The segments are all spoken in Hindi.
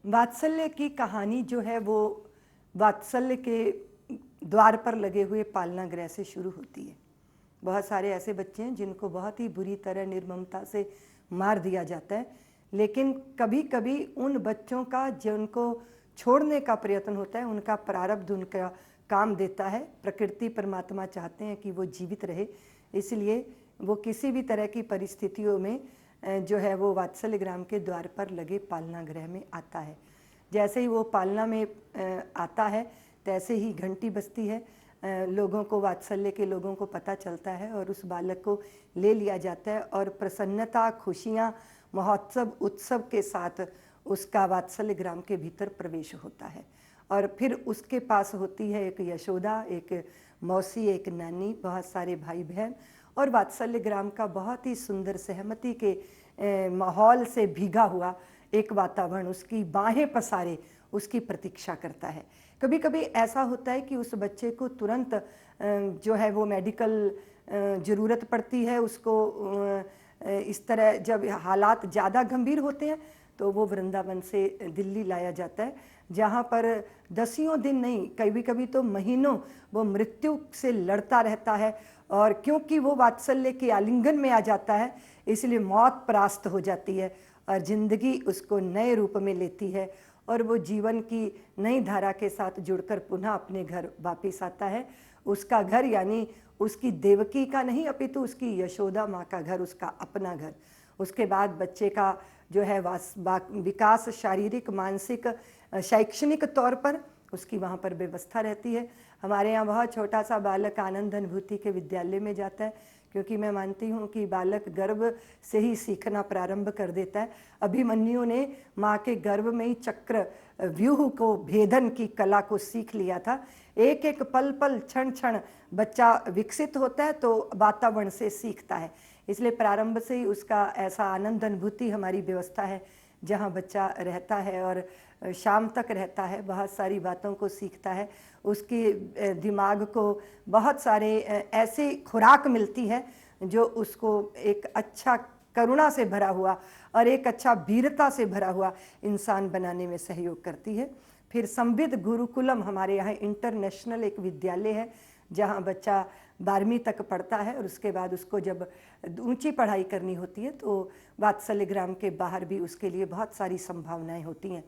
वात्सल्य की कहानी जो है वो वात्सल्य के द्वार पर लगे हुए पालना गृह से शुरू होती है। बहुत सारे ऐसे बच्चे हैं जिनको बहुत ही बुरी तरह निर्ममता से मार दिया जाता है, लेकिन कभी कभी उन बच्चों का जिनको छोड़ने का प्रयत्न होता है, उनका प्रारब्ध उनका काम देता है। प्रकृति परमात्मा चाहते हैं कि वो जीवित रहे, इसलिए वो किसी भी तरह की परिस्थितियों में जो है वो वात्सल्य ग्राम के द्वार पर लगे पालना गृह में आता है। जैसे ही वो पालना में आता है तैसे ही घंटी बजती है, लोगों को, वात्सल्य के लोगों को पता चलता है और उस बालक को ले लिया जाता है और प्रसन्नता, खुशियाँ, महोत्सव, उत्सव के साथ उसका वात्सल्य ग्राम के भीतर प्रवेश होता है। और फिर उसके पास होती है एक यशोदा, एक मौसी, एक नानी, बहुत सारे भाई बहन, और वात्सल्य ग्राम का बहुत ही सुंदर सहमति के माहौल से भीगा हुआ एक वातावरण उसकी बाहें पसारे उसकी प्रतीक्षा करता है। कभी कभी ऐसा होता है कि उस बच्चे को तुरंत जो है वो मेडिकल ज़रूरत पड़ती है उसको। इस तरह जब हालात ज़्यादा गंभीर होते हैं तो वो वृंदावन से दिल्ली लाया जाता है, जहाँ पर दसियों दिन नहीं, कभी कभी तो महीनों वो मृत्यु से लड़ता रहता है। और क्योंकि वो वात्सल्य के आलिंगन में आ जाता है, इसलिए मौत परास्त हो जाती है और ज़िंदगी उसको नए रूप में लेती है और वो जीवन की नई धारा के साथ जुड़कर पुनः अपने घर वापस आता है। उसका घर यानी उसकी देवकी का नहीं, अपितु उसकी यशोदा माँ का घर, उसका अपना घर। उसके बाद बच्चे का जो है विकास शारीरिक, मानसिक, शैक्षणिक तौर पर उसकी वहाँ पर व्यवस्था रहती है। हमारे यहाँ बहुत छोटा सा बालक आनंद अनुभूति के विद्यालय में जाता है, क्योंकि मैं मानती हूँ कि बालक गर्भ से ही सीखना प्रारंभ कर देता है। अभिमन्यु ने माँ के गर्भ में ही चक्र व्यूह को भेदन की कला को सीख लिया था। एक एक पल पल, क्षण क्षण बच्चा विकसित होता है तो वातावरण से सीखता है, इसलिए प्रारंभ से ही उसका ऐसा आनंद अनुभूति हमारी व्यवस्था है जहाँ बच्चा रहता है और शाम तक रहता है, बहुत सारी बातों को सीखता है। उसके दिमाग को बहुत सारे ऐसे खुराक मिलती है जो उसको एक अच्छा करुणा से भरा हुआ और एक अच्छा वीरता से भरा हुआ इंसान बनाने में सहयोग करती है। फिर संविद गुरुकुलम हमारे यहाँ इंटरनेशनल एक विद्यालय है जहाँ बच्चा 12वीं तक पढ़ता है और उसके बाद उसको जब ऊंची पढ़ाई करनी होती है तो वात्सल्य ग्राम के बाहर भी उसके लिए बहुत सारी संभावनाएं होती हैं।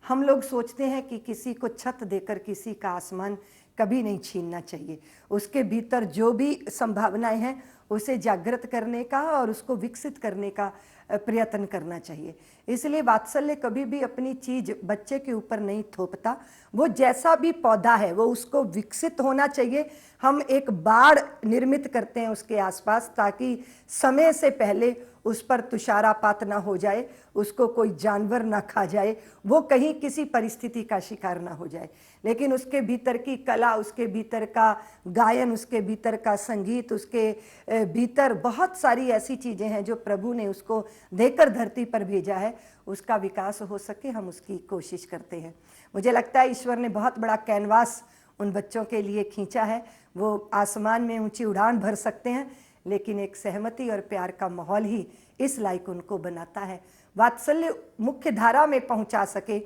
हम लोग सोचते हैं कि किसी को छत देकर किसी का आसमान कभी नहीं छीनना चाहिए। उसके भीतर जो भी संभावनाएं हैं उसे जागृत करने का और उसको विकसित करने का प्रयत्न करना चाहिए। इसलिए वात्सल्य कभी भी अपनी चीज बच्चे के ऊपर नहीं थोपता। वो जैसा भी पौधा है वो उसको विकसित होना चाहिए। हम एक बाड़ निर्मित करते हैं उसके आसपास ताकि समय से पहले उस पर तुषारापात ना हो जाए, उसको कोई जानवर ना खा जाए, वो कहीं किसी परिस्थिति का शिकार ना हो जाए। लेकिन उसके भीतर की कला, उसके भीतर का गायन, उसके भीतर का संगीत, उसके भीतर बहुत सारी ऐसी चीज़ें हैं जो प्रभु ने उसको देकर धरती पर भेजा है, उसका विकास हो सके हम उसकी कोशिश करते हैं। मुझे लगता है ईश्वर ने बहुत बड़ा कैनवास उन बच्चों के लिए खींचा है। वो आसमान में ऊंची उड़ान भर सकते हैं, लेकिन एक सहमति और प्यार का माहौल ही इस लायक उनको बनाता है। वात्सल्य मुख्य धारा में पहुंचा सके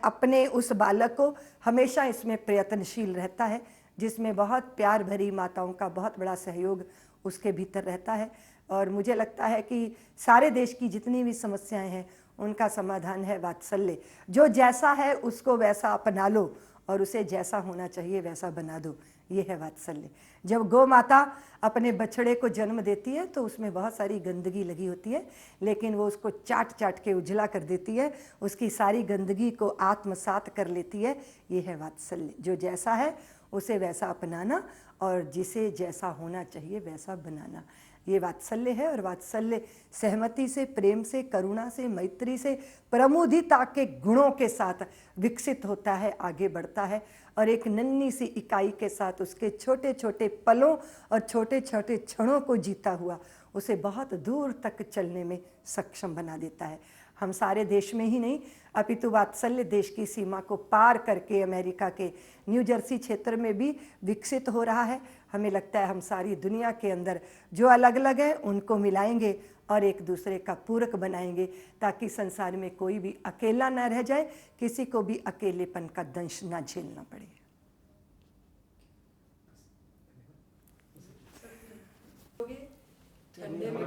अपने उस बालक को हमेशा इसमें प्रयत्नशील रहता है, जिसमें बहुत प्यार भरी माताओं का बहुत बड़ा सहयोग उसके भीतर रहता है। और मुझे लगता है कि सारे देश की जितनी भी समस्याएं हैं उनका समाधान है वात्सल्य। जो जैसा है उसको वैसा अपना लो और उसे जैसा होना चाहिए वैसा बना दो, ये है वात्सल्य। जब गौ माता अपने बछड़े को जन्म देती है तो उसमें बहुत सारी गंदगी लगी होती है, लेकिन वो उसको चाट चाट के उजला कर देती है, उसकी सारी गंदगी को आत्मसात कर लेती है। ये है वात्सल्य। जो जैसा है उसे वैसा अपनाना और जिसे जैसा होना चाहिए वैसा बनाना, ये वात्सल्य है। और वात्सल्य सहमति से, प्रेम से, करुणा से, मैत्री से, प्रमुदिता के गुणों के साथ विकसित होता है, आगे बढ़ता है और एक नन्ही सी इकाई के साथ उसके छोटे छोटे पलों और छोटे छोटे क्षणों को जीता हुआ उसे बहुत दूर तक चलने में सक्षम बना देता है। हम सारे देश में ही नहीं, अपितु वात्सल्य देश की सीमा को पार करके अमेरिका के न्यू जर्सी क्षेत्र में भी विकसित हो रहा है। हमें लगता है हम सारी दुनिया के अंदर जो अलग अलग है उनको मिलाएंगे और एक दूसरे का पूरक बनाएंगे, ताकि संसार में कोई भी अकेला ना रह जाए, किसी को भी अकेलेपन का दंश ना झेलना पड़े। ठंडे में